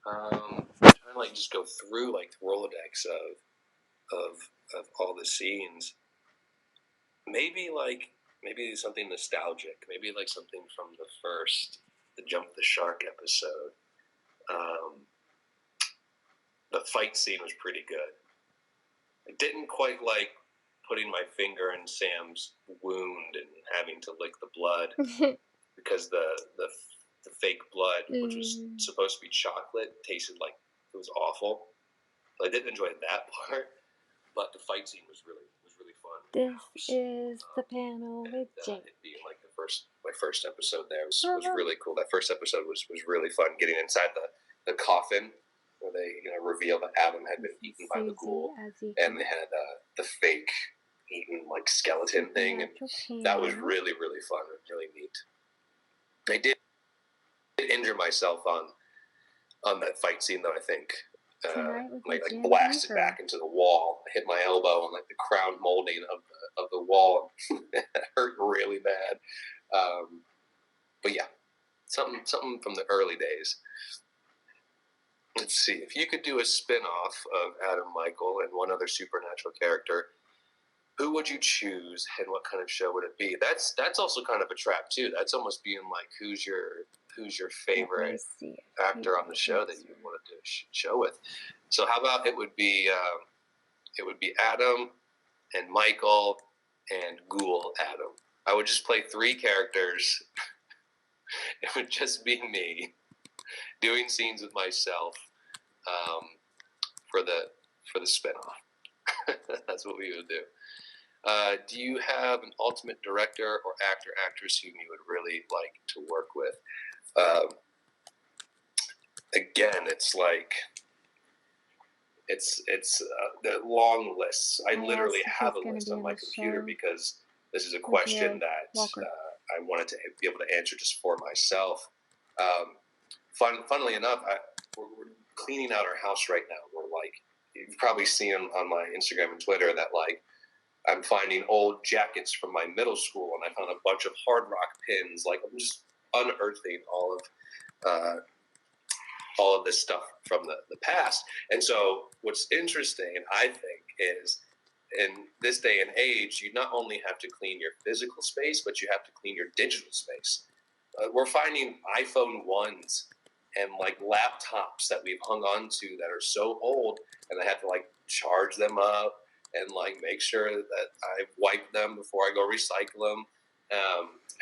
Trying to like just go through like the Rolodex of all the scenes. Maybe something nostalgic. Maybe like something from the Jump the Shark episode. The fight scene was pretty good. I didn't quite like putting my finger in Sam's wound and having to lick the blood because the fake blood, which was supposed to be chocolate, tasted like it was awful. So I didn't enjoy that part, but the fight scene was really fun. This is the panel with Jake. It being like my first episode there was really cool. That first episode was really fun. Getting inside the coffin where they reveal that Adam had been eaten by the ghoul, and they had the fake eaten like skeleton thing, and that was really fun and really neat. I did injure myself on that fight scene though. I think like blasted back into the wall. I hit my elbow on like the crown molding of the wall. It hurt really bad. But yeah, something from the early days. Let's see, if you could do a spin-off of Adam Michael and one other supernatural character, who would you choose and what kind of show would it be? That's also kind of a trap too. That's almost being like, who's your favorite actor on the show that you want to do a show with? So how about it would be Adam and Michael and Ghoul Adam. I would just play 3 characters. It would just be me doing scenes with myself for the spinoff. That's what we would do. Do you have an ultimate director or actress whom you would really like to work with? Again, it's like it's the long lists. I literally have a list on my computer because this is a question that I wanted to be able to answer just for myself. Funnily enough, we're cleaning out our house right now. We're like, you've probably seen on my Instagram and Twitter that like I'm finding old jackets from my middle school, and I found a bunch of Hard Rock pins. Like I'm just unearthing all of this stuff from the past. And so what's interesting, I think, is in this day and age, you not only have to clean your physical space, but you have to clean your digital space. We're finding iPhone 1s and like laptops that we've hung on to that are so old, and I have to like charge them up and like make sure that I wipe them before I go recycle them.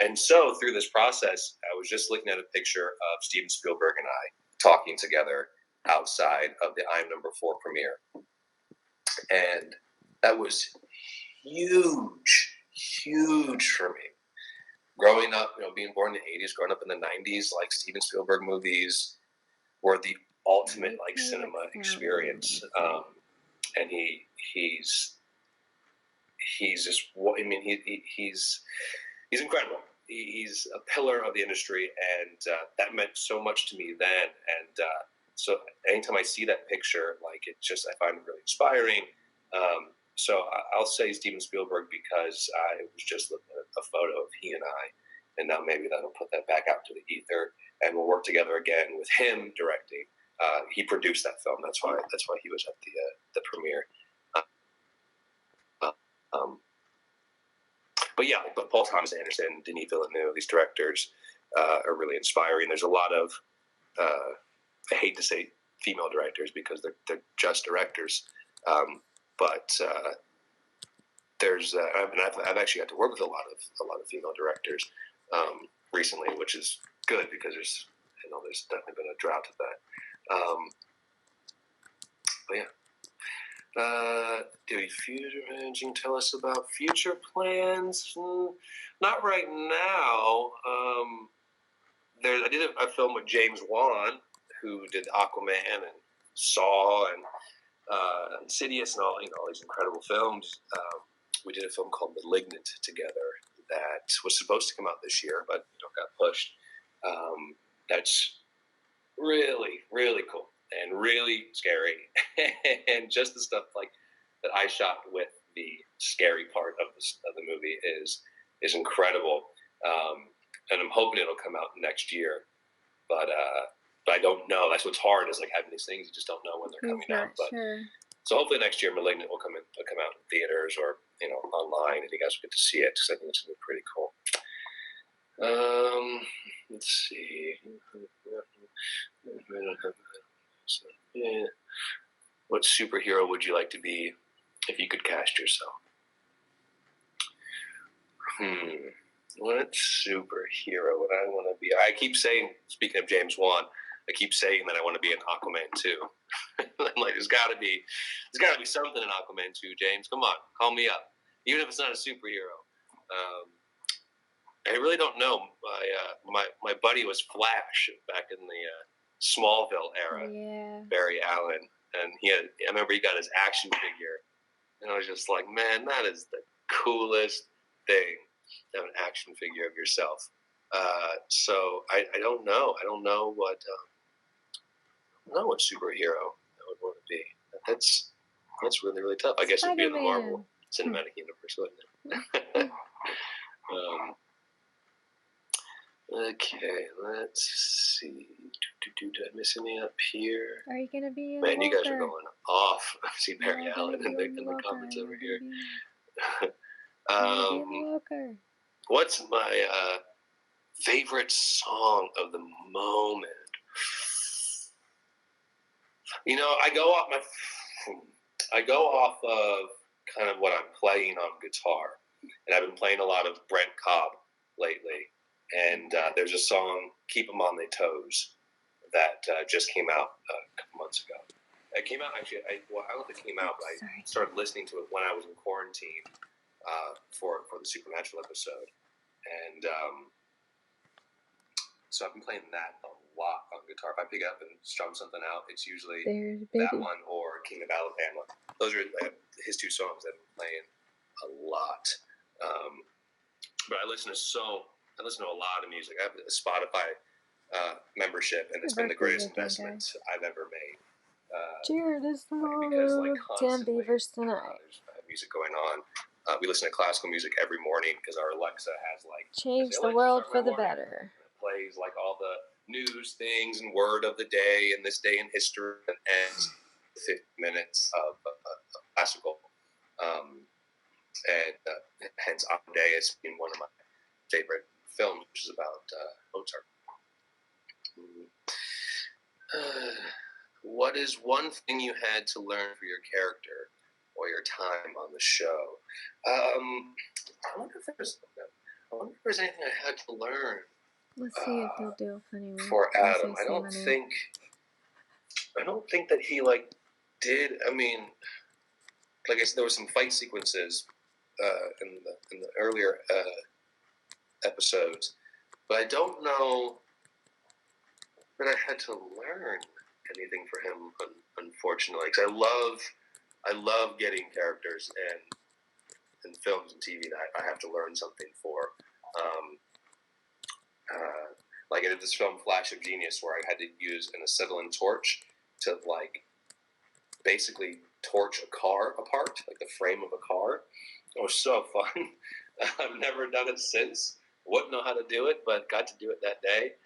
And so through this process, I was just looking at a picture of Steven Spielberg and I talking together outside of the I'm Number 4 premiere. And that was huge for me. Growing up, being born in the 80s, growing up in the 90s, like Steven Spielberg movies were the ultimate like cinema experience. And he's just, I mean, he's incredible. He's a pillar of the industry, and that meant so much to me then. And so anytime I see that picture, like I find it really inspiring. So I'll say Steven Spielberg because I was just looking at a photo of he and I, and now maybe that'll put that back out to the ether, and we'll work together again with him directing. He produced that film. That's why he was at the premiere. But Paul Thomas Anderson, Denis Villeneuve, these directors are really inspiring. There's a lot of I hate to say female directors because they're just directors, but there's I've actually got to work with a lot of female directors recently, which is good because there's definitely been a drought of that. But yeah. Do future managing tell us about future plans? Not right now. I did a film with James Wan, who did Aquaman and Saw and Insidious and all these incredible films. We did a film called Malignant together that was supposed to come out this year, but got pushed. That's really, really cool. And really scary, and just the stuff like that I shot with the scary part of the movie is incredible. And I'm hoping it'll come out next year. But but I don't know. That's what's hard is like having these things. You just don't know when they're coming out. But sure. so hopefully next year Malignant will come out in theaters or online, and you guys will get to see it because I think it's gonna be pretty cool. Let's see. Yeah. What superhero would you like to be if you could cast yourself? What superhero would I want to be? I keep saying, speaking of James Wan, I keep saying that I want to be an Aquaman 2. I'm like, there's got to be something in Aquaman 2, James. Come on, call me up. Even if it's not a superhero. I really don't know. My buddy was Flash back in the Smallville era. Yeah. Barry Allen, and I remember he got his action figure, and I was just like, man, that is the coolest thing to have an action figure of yourself. So I don't know. I don't know what superhero I would want to be. That's really, really tough. I guess it'd be in the Marvel Cinematic Universe, wouldn't it? Okay, let's see. Did I miss any up here? Are you gonna be in Man, Walker? you guys are going off. I see Barry Allen in the comments over here. Walker. What's my favorite song of the moment? I go off of kind of what I'm playing on guitar, and I've been playing a lot of Brent Cobb lately. And there's a song, "Keep 'Em on Their Toes," that just came out a couple months ago. It came out actually. I don't know if it came out, but I started listening to it when I was in quarantine for the Supernatural episode, and so I've been playing that a lot on guitar. If I pick up and strum something out, it's usually that one or "King of Alabama." Those are his two songs that I've been playing a lot. But I listen to a lot of music. I have a Spotify membership, and it's been the greatest investment I've ever made. Jared is tomorrow. Because 10 Beavers tonight. There's music going on. We listen to classical music every morning because our Alexa has change the world for the better. It plays all the news things and word of the day and this day in history, and ends 50 minutes of classical. And hence, Amadeus being one of my favorite films, which is about Mozart. What is one thing you had to learn for your character or your time on the show? I wonder if there's anything I had to learn. Let's see if he'll do a funny one. For Adam, I don't think that he did. I mean, like I said, there were some fight sequences in the earlier episodes, but I don't know that I had to learn anything for him, unfortunately, because I love getting characters in films and TV that I have to learn something for. Like I did this film Flash of Genius where I had to use an acetylene torch to basically torch a car apart, like the frame of a car. It was so fun. I've never done it since. Wouldn't know how to do it, but got to do it that day.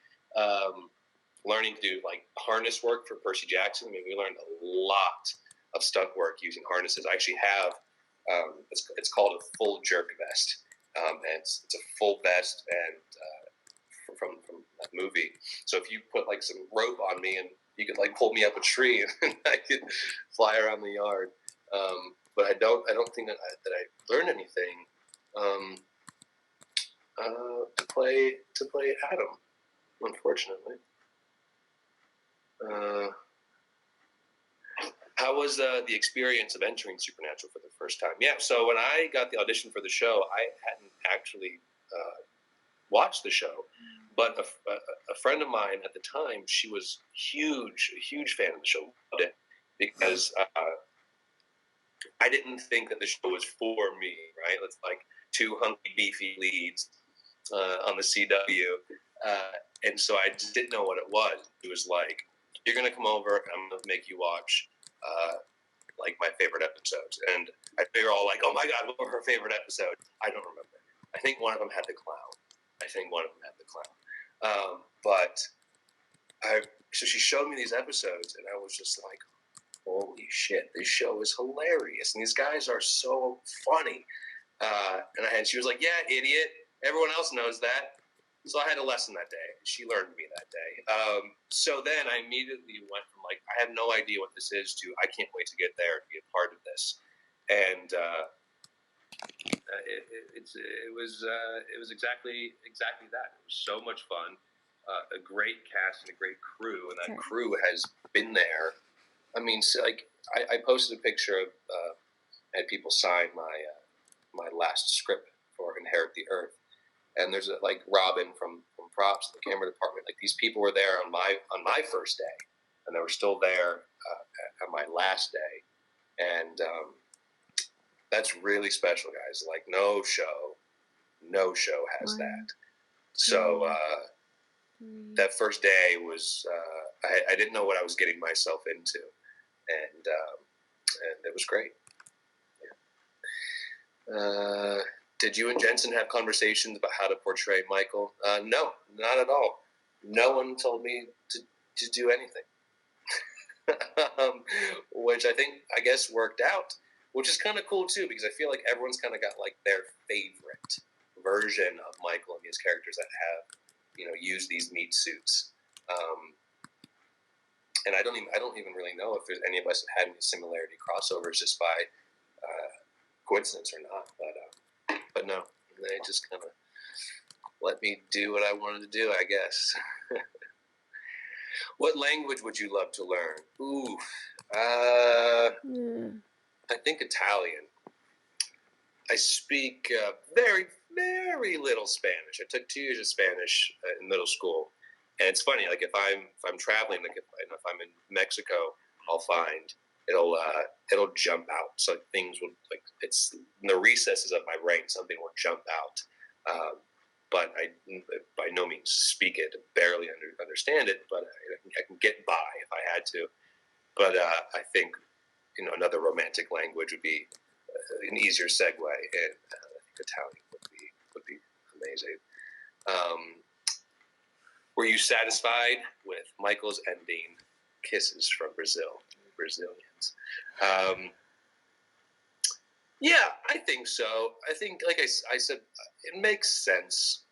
Learning to do harness work for Percy Jackson. I mean, we learned a lot of stunt work using harnesses. I actually have it's called a full jerk vest, and it's a full vest and from that movie. So if you put some rope on me and you could pull me up a tree and I could fly around the yard. But I don't think that I learned anything to play Adam, unfortunately. How was the experience of entering Supernatural for the first time? Yeah, so when I got the audition for the show, I hadn't actually watched the show, but a friend of mine at the time, she was a huge fan of the show, loved it, because I didn't think that the show was for me, right? It's two hunky, beefy leads on the CW, and so I just didn't know what it was. It was you're going to come over, and I'm going to make you watch my favorite episodes. And I figure all oh my God, what were her favorite episodes? I don't remember. I think one of them had the clown. But so she showed me these episodes, and I was just like, holy shit, this show is hilarious, and these guys are so funny. And she was like, yeah, idiot, everyone else knows that. So I had a lesson that day. She learned me that day. So then I immediately went from like, I have no idea what this is, to I can't wait to get there and be a part of this. And it was exactly that. It was so much fun. A great cast and a great crew, and that crew has been there. I mean, so like I posted a picture of had people sign my last script for Inherit the Earth, and there's like Robin from props, the camera department. Like these people were there on my first day, and they were still there at my last day, and that's really special, guys. Like no show has that. So that first day was I didn't know what I was getting myself into, and it was great. Yeah. Did you and Jensen have conversations about how to portray Michael? No, not at all. No one told me to do anything, which I guess worked out, which is kind of cool too, because I feel like everyone's kind of got like their favorite version of Michael and these characters that have, used these meat suits. And I don't even really know if there's any of us that had any similarity crossovers just by coincidence or not. But no, they just kind of let me do what I wanted to do, I guess. What language would you love to learn? Ooh, I think Italian. I speak very, very little Spanish. I took 2 years of Spanish in middle school, and it's funny. Like if I'm traveling, like if I'm in Mexico, I'll find it'll jump out. So things will it's in the recesses of my brain. Something will jump out, but I by no means speak it. Barely understand it, but I can get by if I had to. But I think another romantic language would be an easier segue, and I think Italian would be amazing. Were you satisfied with Michael's ending? Kisses from Brazilians. Yeah, I think so. I think, like I said, it makes sense.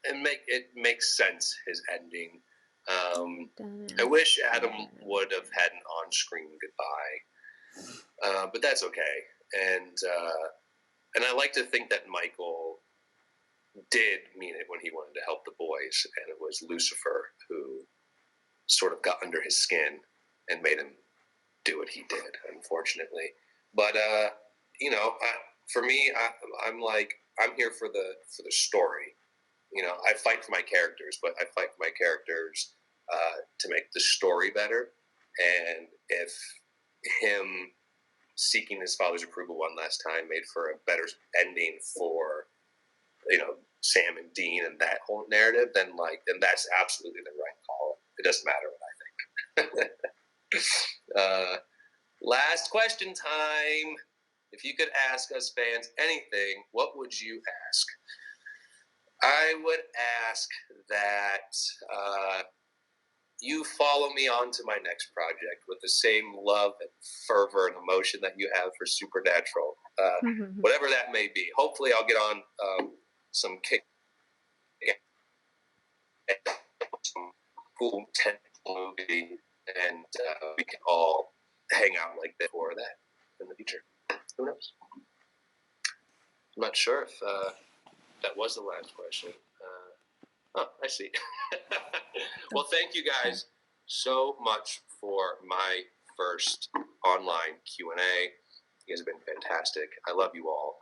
It makes sense, his ending. I wish Adam would have had an on-screen goodbye, but that's okay. And I like to think that Michael did mean it when he wanted to help the boys, and it was Lucifer who sort of got under his skin and made him do what he did, unfortunately. But for me, I'm here for the story. I fight for my characters, but I fight for my characters to make the story better. And if him seeking his father's approval one last time made for a better ending for Sam and Dean and that whole narrative, then that's absolutely the right call. It doesn't matter what I think. Last question time. If you could ask us fans anything, what would you ask? I would ask that you follow me on to my next project with the same love and fervor and emotion that you have for Supernatural. Whatever that may be. Hopefully I'll get on some kick some cool tent movie, and we can all hang out like that for that in the future. Who knows? I'm not sure if that was the last question. I see. Well, thank you guys so much for my first online Q&A. You guys have been fantastic. I love you all.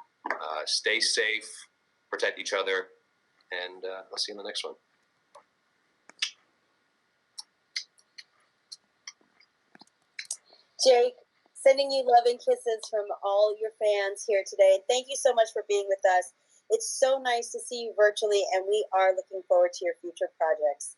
Stay safe, protect each other, and I'll see you in the next one. Jake, sending you love and kisses from all your fans here today. Thank you so much for being with us. It's so nice to see you virtually, and we are looking forward to your future projects.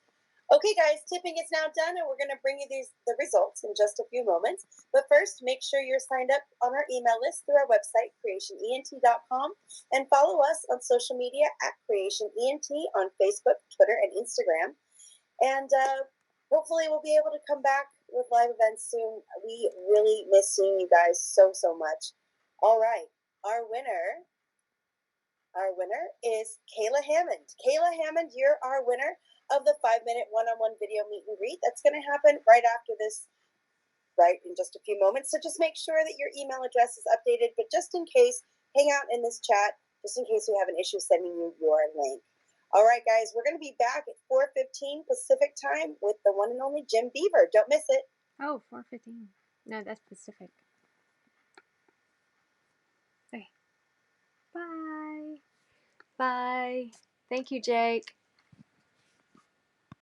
Okay, guys, tipping is now done, and we're going to bring you the results in just a few moments. But first, make sure you're signed up on our email list through our website, creationent.com, and follow us on social media at CreationENT on Facebook, Twitter, and Instagram. And hopefully we'll be able to come back with live events soon. We really miss seeing you guys so much. All right, our winner is Kayla Hammond. Kayla Hammond, you're our winner of the 5-minute one-on-one video meet and greet. That's going to happen right after this, right in just a few moments. So just make sure that your email address is updated. But just in case, hang out in this chat, just in case you have an issue sending you your link. All right, guys, we're going to be back at 4:15 Pacific time with the one and only Jim Beaver. Don't miss it. Oh, 4:15. No, that's Pacific. Okay. Bye. Bye. Thank you, Jake.